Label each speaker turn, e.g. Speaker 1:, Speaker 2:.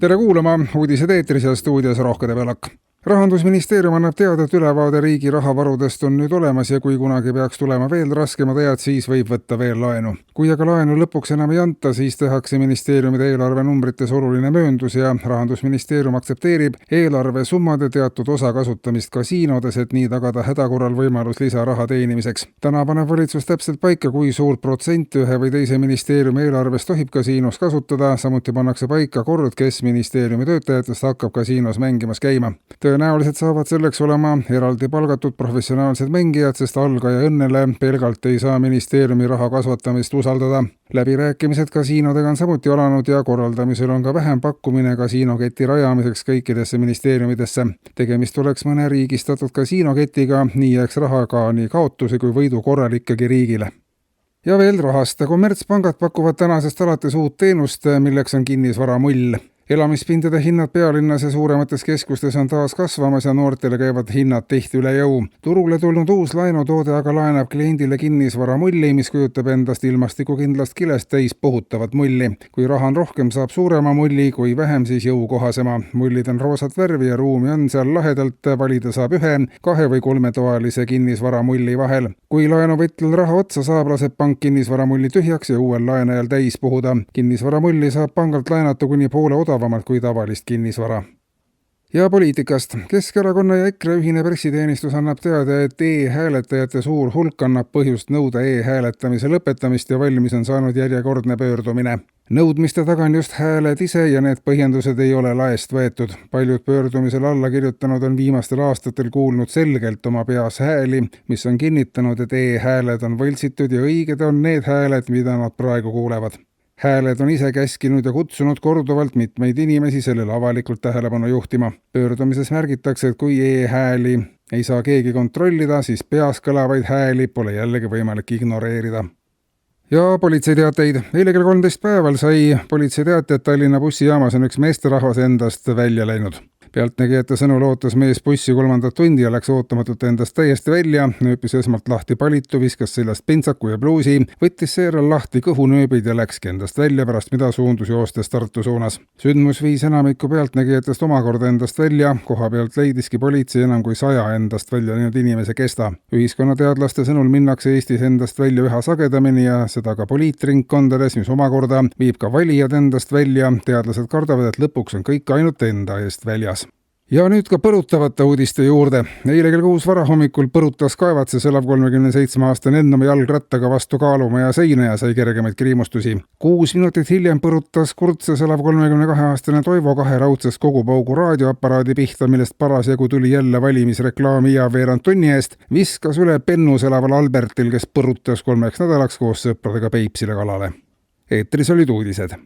Speaker 1: Tere kuulama, uudised eetris ja stuudios Rohke Debelak. Rahandusministeerium annab teada, et ülevaade riigi rahavarudest on nüüd olemas ja kui kunagi peaks tulema veel raskemad ajad, siis võib võtta veel laenu. Kui aga laenu lõpuks enam ei anta, siis tehakse ministeeriumide eelarve numbrites oluline mööndus ja Rahandusministeerium aktsepteerib eelarve summade teatud osa kasutamist kasiinodes, et nii tagada hädakorral võimalus lisaraha teenimiseks. Täna paneb valitsus täpselt paika, kui suur protsent ühe või teise ministeeriumi eelarvest tohib kasiinos kasutada, samuti pannakse paika kord, kes ministeeriumi töötajatest hakkab kasiinos mängimas käima. Tõenäoliselt saavad selleks olema eraldi palgatud professionaalsed mängijad, sest algaja õnnele pelgalt ei saa ministeeriumi raha kasvatamist usaldada. Läbirääkimised kasiinodega on samuti alanud ja korraldamisel on ka vähem pakkumine kasiinoketi rajamiseks kõikidesse ministeeriumidesse. Tegemist oleks mõne riigistatud kasiinoketiga, nii jääks raha ka nii kaotusi kui võidu korral ikkagi riigile. Ja veel rahast. Kommertspangad pakuvad tänasest alates uut teenust, milleks on kinnisvaramull. Elamispindade hinnad pealinnas ja suuremates keskustes on taas kasvamas ja noortele käivad hinnad tihti üle jõu. Turule tulnud uus laenutoode aga laenab kliendile kinnisvaramulli, mis kujutab endast ilmastikukindlast kilest täis puhutavat mulli. Kui raha on rohkem, saab suurema mulli, kui vähem, siis jõukohasema. Mullid on roosat värvi ja ruumi on seal lahedalt, valida saab 1, 2 või 3 toalise kinnisvaramulli vahel. Kui laenuvõtjal raha otsa saab, laseb pank kinnisvaramulli tühjaks ja uuel laenajal täis puhuda. Kinnisvaramulli saab pangalt laenata kuni poole odavamalt kui tavalist kinnisvara. Ja poliitikast. Keskerakonna ja EKRE ühine pressiteenistus annab teada, et e-hääletajate suur hulk annab põhjust nõuda e-hääletamise lõpetamist ja valmis on saanud järjekordne pöördumine. Nõudmiste taga on just hääled ise ja need põhjendused ei ole laest võetud. Paljud pöördumisel alla kirjutanud on viimastel aastatel kuulnud selgelt oma peas hääli, mis on kinnitanud, et e-hääled on võltsitud ja õiged on need hääled, mida nad praegu kuulevad. Hääled on ise käskinud ja kutsunud korduvalt mitmeid inimesi sellele avalikult tähelepanu juhtima. Pöördumises märgitakse, et kui e-hääli ei saa keegi kontrollida, siis peas kõlavaid hääli pole jällegi võimalik ignoreerida. Ja politseiteateid. Eile kell 13 päeval sai politseiteate, et Tallinna bussijaamas on üks meesterahvas endast välja läinud. Pealtnägijate sõnul ootas mees bussi 3. tundi ja läks ootamatult endast täiesti välja, nööpis esmalt lahti palitu, viskas seljast pintsaku ja pluusi, võttis seejärel lahti kõhunööbid ja läkski endast välja, pärast mida suundus joostes Tartu suunas. Sündmus viis enamiku pealtnägijatest omakorda endast välja, koha pealt leidiski politsei enam kui 100 endast välja läinud inimese kesta. Ühiskonnateadlaste sõnul minnakse Eestis endast välja üha sagedamini ja seda ka poliitringkondades, mis omakorda viib ka valijad endast välja. Teadlased kardavad, et lõpuks on kõik ainult enda eest väljas. Ja nüüd ka põrutavate uudiste juurde. Eile kell 6 varahommikul põrutas Kaevatses elav 37-aastane Ennome jalgrattaga vastu kaalumaja seina ja sai kergemaid kriimustusi. 6 minutit hiljem põrutas Kurtses elav 32-aastane Toivo 2 raudsest kogupaugu raadioaparaadi pihta, millest parasjagu tuli jälle valimisreklaami ja veerand tunni eest viskas üle Pennus elaval Albertil, kes põrutas 3 nädalaks koos sõpradega Peipsile kalale. Eetris olid uudised.